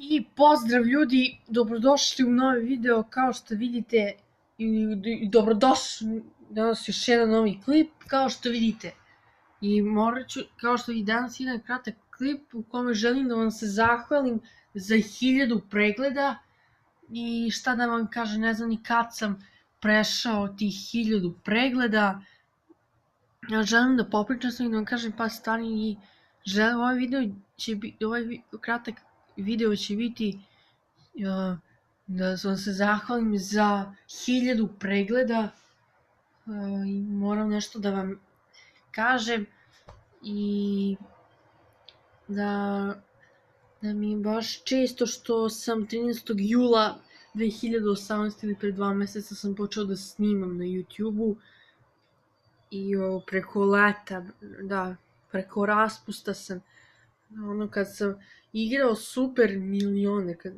I pozdrav ljudi, dobrodošli u novi video, kao što vidite, i dobrodošli danas još jedan novi klip, kao što vidite. I morat ću, kao što vidite, danas jedan kratak klip u kome želim da vam se zahvalim za 1000 pregleda i šta da vam kažem, ne znam ni kad sam prešao tih 1000 pregleda. Ja želim da popričam sa i da vam kažem par stvari i ovaj kratak video će biti da vam se zahvalim za 1000 pregleda i moram nešto da vam kažem i da mi je baš često što sam 13. jula 2018 ili pre 2 meseca sam počeo da snimam na YouTube-u i preko leta, preko raspusta sam, kad sam igrao Super Milione, kad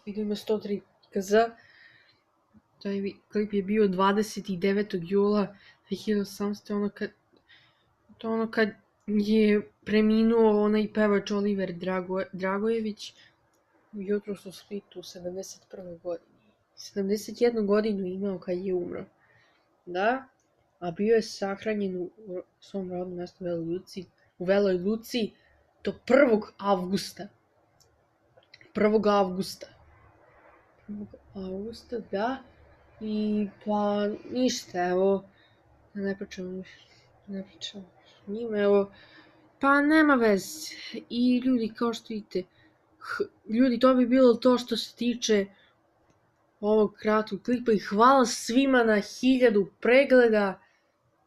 video ima 103 kz, taj klip je bio 29. jula 2018. ono kad je preminuo onaj pevač Oliver Dragojević jutros u Splitu u 71. godini. 71 godinu imao kad je umro. Da, a bio je sahranjen u svom rodnom mestu u Veloj Luci do 1. avgusta. 1. avgusta, da. I pa ništa, evo, ne pričam s njim, evo, pa nema veze. I ljudi, kao što vidite, ljudi, to bi bilo to što se tiče ovog kratkog klipa i hvala svima na 1000 pregleda.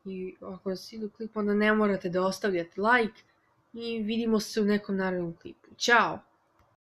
I ako vam se sviđa klip, onda ne morate da ostavljate like i vidimo se u nekom narednom klipu. Ćao!